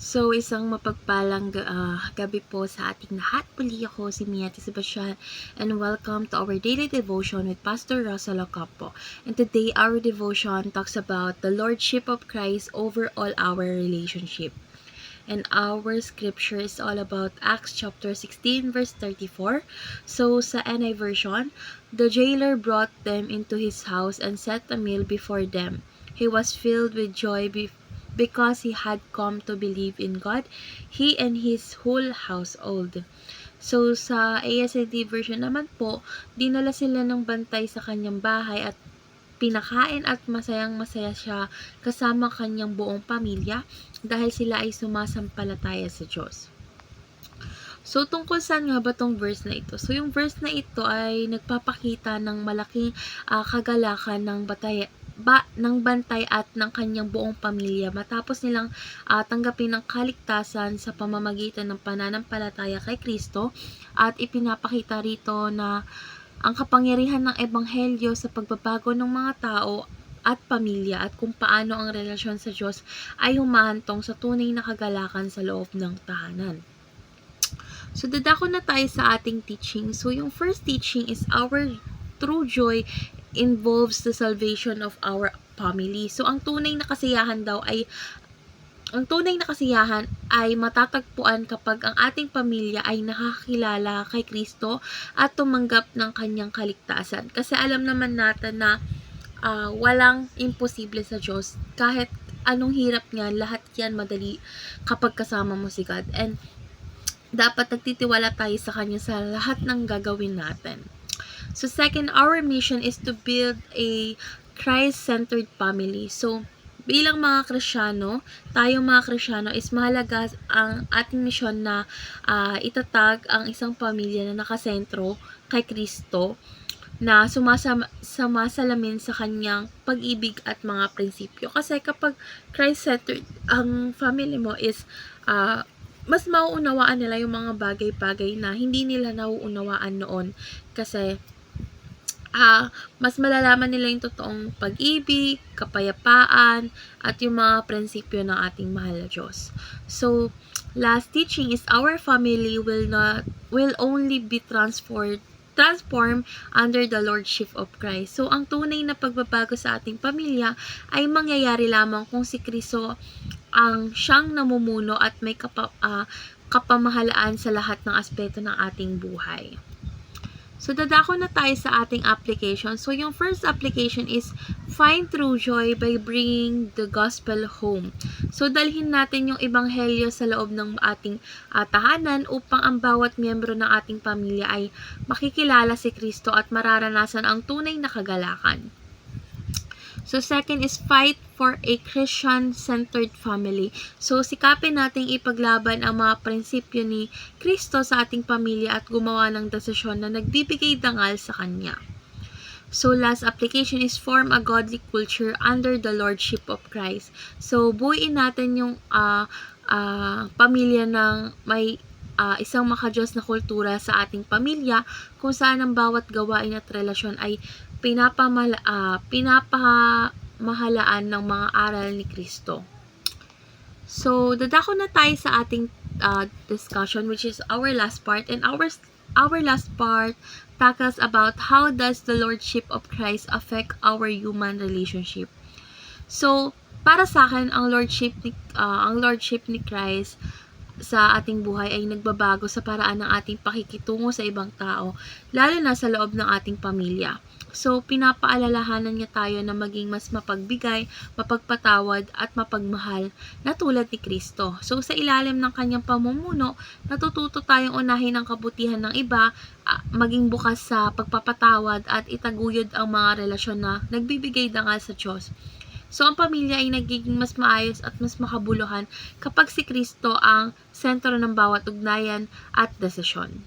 Isang mapagpalang gabi po sa ating lahat. Muli ako si Miati Sebastian and welcome to our daily devotion with Pastor Rosa Locampo. And today our devotion talks about the Lordship of Christ over all our relationship. And our scripture is all about Acts chapter 16 verse 34. So sa NI version, the jailer brought them into his house and set a meal before them. He was filled with joy because he had come to believe in God, he and his whole household. So sa ASND version naman po, dinala sila ng bantay sa kanyang bahay at pinakain at masayang-masaya siya kasama kanyang buong pamilya dahil sila ay sumasampalataya sa Diyos. So, tungkol saan nga ba tong verse na ito? So, yung verse na ito ay nagpapakita ng malaking kagalakan ng bantay at ng kanyang buong pamilya matapos nilang tanggapin ng kaligtasan sa pamamagitan ng pananampalataya kay Kristo, at ipinapakita rito na ang kapangyarihan ng ebanghelyo sa pagbabago ng mga tao at pamilya at kung paano ang relasyon sa Diyos ay humahantong sa tunay na kagalakan sa loob ng tahanan. So, dadako na tayo sa ating teaching. So, yung first teaching is our true joy involves the salvation of our family. So, ang tunay na kasiyahan ay matatagpuan kapag ang ating pamilya ay nakakilala kay Kristo at tumanggap ng kanyang kaligtasan. Kasi alam naman natin na walang imposible sa Diyos. Kahit anong hirap niyan, lahat yan madali kapag kasama mo si God. And dapat nagtitiwala tayo sa Kanya sa lahat ng gagawin natin. So, second, our mission is to build a Christ-centered family. So, bilang mga Kristyano, tayong mga Kristyano is mahalaga ang ating misyon na itatag ang isang pamilya na nakasentro kay Kristo, na sumasalamin sa kanyang pag-ibig at mga prinsipyo. Kasi kapag Christ-centered ang family mo is mas mauunawaan nila yung mga bagay-bagay na hindi nila nauunawaan noon. Kasi mas malalaman nila yung totoong pag-ibig, kapayapaan, at yung mga prinsipyo ng ating mahal na Diyos. So, last teaching is our family will only be transformed under the Lordship of Christ. So, ang tunay na pagbabago sa ating pamilya ay mangyayari lamang kung si Kristo ang siyang namumuno at may kapamahalaan sa lahat ng aspeto ng ating buhay. So, dadako na tayo sa ating application. So, yung first application is find true joy by bringing the gospel home. So, dalhin natin yung ebanghelyo sa loob ng ating tahanan upang ang bawat miyembro ng ating pamilya ay makikilala si Kristo at mararanasan ang tunay na kagalakan. So, second is fight for a Christian-centered family. So, sikapin nating ipaglaban ang mga prinsipyo ni Kristo sa ating pamilya at gumawa ng desisyon na nagbibigay dangal sa Kanya. So, last application is form a godly culture under the Lordship of Christ. So, buuin natin yung pamilya ng may isang makadiyos na kultura sa ating pamilya kung saan ang bawat gawain at relasyon ay pinapamahalaan ng mga aral ni Kristo. So, dadako na tayo sa ating discussion, which is our last part. And our last part tackles about how does the Lordship of Christ affect our human relationship. So, para sa akin, ang lordship ni Christ sa ating buhay ay nagbabago sa paraan ng ating pakikitungo sa ibang tao, lalo na sa loob ng ating pamilya. So, pinapaalalahanan niya tayo na maging mas mapagbigay, mapagpatawad, at mapagmahal na tulad ni Kristo. So, sa ilalim ng kanyang pamumuno, natututo tayong unahin ang kabutihan ng iba, maging bukas sa pagpapatawad, at itaguyod ang mga relasyon na nagbibigay dangal sa Diyos. So, ang pamilya ay nagiging mas maayos at mas makabuluhan kapag si Kristo ang sentro ng bawat ugnayan at desisyon.